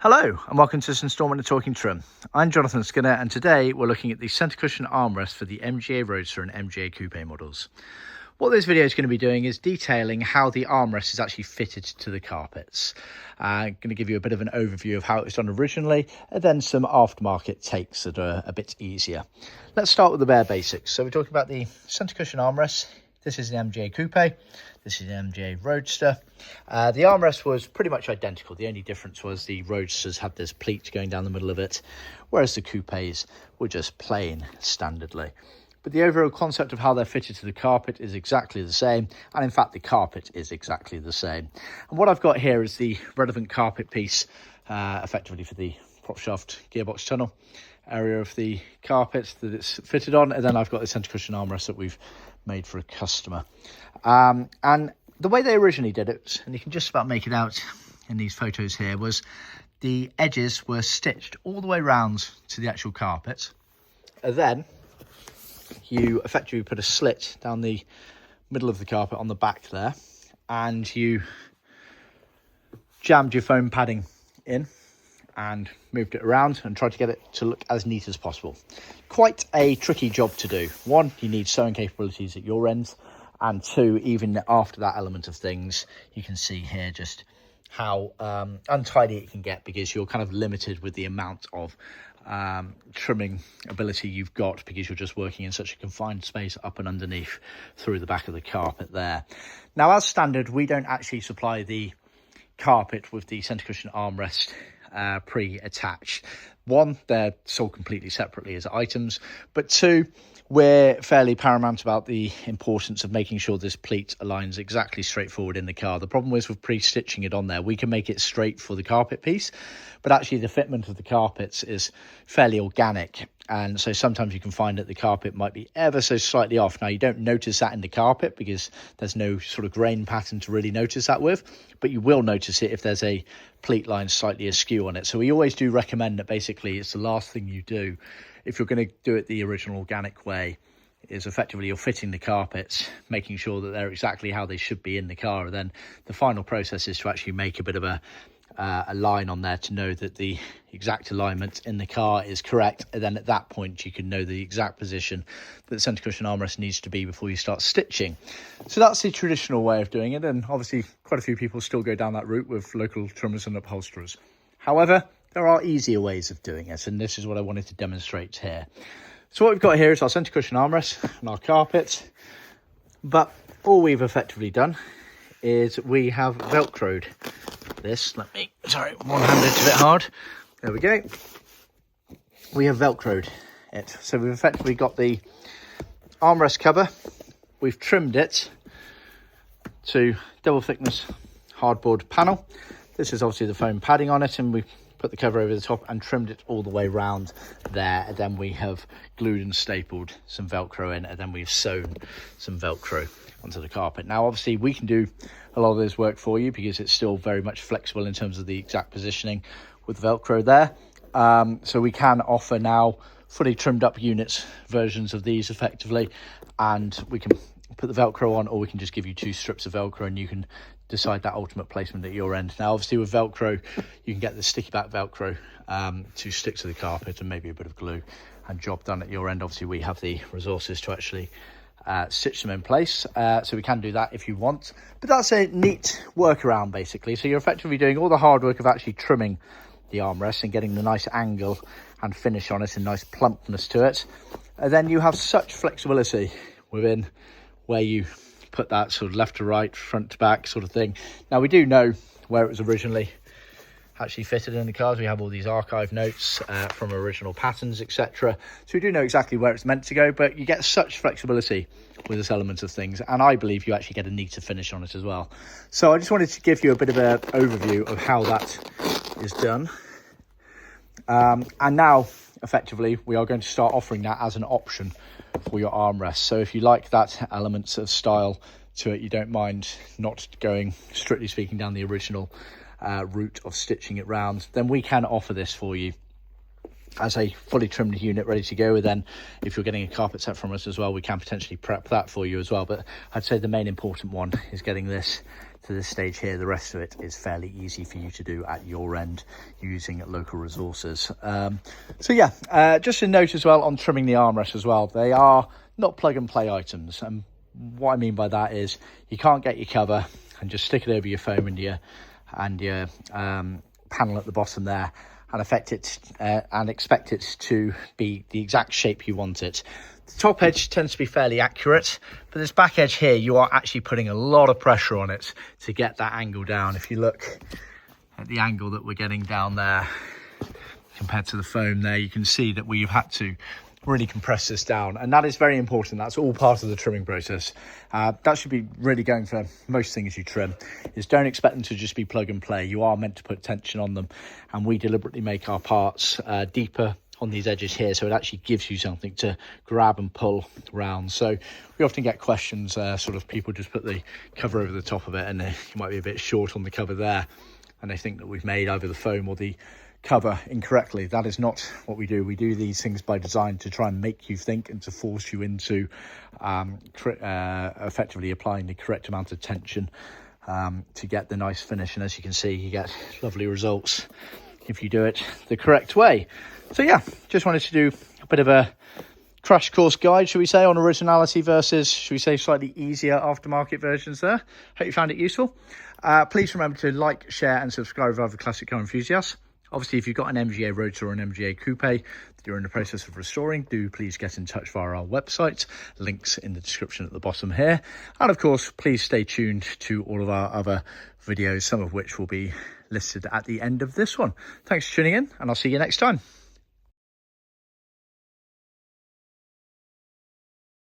Hello and welcome to this instalment of Talkin Trim. I'm Jonathon Skinner and today we're looking at the Centre Cushion Armrest for the MGA Roadster and MGA Coupe models. What this video is going to be doing is detailing how the armrest is actually fitted to the carpets. I'm going to give you a bit of an overview of how it was done originally and then some aftermarket takes that are a bit easier. Let's start with the bare basics. So we're talking about the Centre Cushion Armrest. This is the MGA Coupe. This is the MGA Roadster. The armrest was pretty much identical. The only difference was the Roadsters had this pleat going down the middle of it, whereas the Coupes were just plain standardly. But the overall concept of how they're fitted to the carpet is exactly the same. And in fact, the carpet is exactly the same. And what I've got here is the relevant carpet piece, effectively for the prop shaft gearbox tunnel area of the carpet that it's fitted on. And then I've got the Centre Cushion armrest that we've made for a customer. And the way they originally did it, and you can just about make it out in these photos here, was the edges were stitched all the way round to the actual carpet. And then you effectively put a slit down the middle of the carpet on the back there, and you jammed your foam padding in and moved it around and tried to get it to look as neat as possible. Quite a tricky job to do. One, you need sewing capabilities at your ends, and two, even after that element of things, you can see here just how untidy it can get, because you're kind of limited with the amount of trimming ability you've got, because you're just working in such a confined space up and underneath through the back of the carpet there. Now, as standard, we don't actually supply the carpet with the Centre Cushion armrest pre-attached. One, they're sold completely separately as items, but two, we're fairly paramount about the importance of making sure this pleat aligns exactly straightforward in the car. The problem is with pre-stitching it on there, we can make it straight for the carpet piece, but actually the fitment of the carpets is fairly organic. And so sometimes you can find that the carpet might be ever so slightly off. Now, you don't notice that in the carpet because there's no sort of grain pattern to really notice that with, but you will notice it if there's a pleat line slightly askew on it. So we always do recommend that basically it's the last thing you do if you're going to do it the original organic way, is effectively you're fitting the carpets, making sure that they're exactly how they should be in the car. And then the final process is to actually make a bit of a line on there to know that the exact alignment in the car is correct. And then at that point, you can know the exact position that the Centre Cushion armrest needs to be before you start stitching. So that's the traditional way of doing it. And obviously, quite a few people still go down that route with local trimmers and upholsterers. However, there are easier ways of doing it, and this is what I wanted to demonstrate here. So what we've got here is our Centre Cushion armrest and our carpet, but all we've effectively done is we have Velcroed this. Sorry, one-handed, it's a bit hard. There we go. We have Velcroed it. So we've effectively got the armrest cover. We've trimmed it to double thickness hardboard panel. This is obviously the foam padding on it, and we've put the cover over the top and trimmed it all the way round there. And then we have glued and stapled some Velcro in, and then we've sewn some Velcro onto the carpet. Now, obviously, we can do a lot of this work for you because it's still very much flexible in terms of the exact positioning with Velcro there. So we can offer now fully trimmed up units, versions of these effectively, and we can put the Velcro on, or we can just give you two strips of Velcro and you can decide that ultimate placement at your end. Now, obviously with Velcro, you can get the sticky back Velcro to stick to the carpet and maybe a bit of glue, and job done at your end. Obviously we have the resources to actually stitch them in place, so we can do that if you want, but that's a neat workaround basically. So you're effectively doing all the hard work of actually trimming the armrest and getting the nice angle and finish on it and nice plumpness to it, and then you have such flexibility within where you put that sort of left to right, front to back sort of thing. Now, we do know where it was originally actually fitted in the cars. We have all these archive notes from original patterns, etc. So we do know exactly where it's meant to go, but you get such flexibility with this element of things, and I believe you actually get a neater finish on it as well. So I just wanted to give you a bit of an overview of how that is done. And now, effectively, we are going to start offering that as an option for your armrest. So if you like that element of style to it, you don't mind not going, strictly speaking, down the original route of stitching it round, then we can offer this for you as a fully trimmed unit ready to go. And then if you're getting a carpet set from us as well, we can potentially prep that for you as well. But I'd say the main important one is getting this to this stage here. The rest of it is fairly easy for you to do at your end using local resources. So yeah, just a note as well on trimming the armrests as well. They are not plug and play items, and what I mean by that is you can't get your cover and just stick it over your foam and your panel at the bottom there and affect it and expect it to be the exact shape you want it. The top edge tends to be fairly accurate, but this back edge here, you are actually putting a lot of pressure on it to get that angle down. If you look at the angle that we're getting down there compared to the foam there, you can see that we've had to really compress this down, and that is very important. That's all part of the trimming process. That should be really going for most things you trim, is don't expect them to just be plug and play. You are meant to put tension on them, and we deliberately make our parts deeper on these edges here, so it actually gives you something to grab and pull around. So we often get questions, sort of people just put the cover over the top of it, and you might be a bit short on the cover there, and they think that we've made either the foam or the cover incorrectly. That is not what we do. We do these things by design to try and make you think and to force you into effectively applying the correct amount of tension to get the nice finish. And as you can see, you get lovely results if you do it the correct way. So yeah, just wanted to do a bit of a crash course guide, should we say, on originality versus, should we say, slightly easier aftermarket versions there. Hope you found it useful. Please remember to like, share and subscribe with other classic car enthusiasts. Obviously, if you've got an MGA Roadster or an MGA Coupe that you're in the process of restoring, do please get in touch via our website. Links in the description at the bottom here. And of course, please stay tuned to all of our other videos, some of which will be listed at the end of this one. Thanks for tuning in, and I'll see you next time.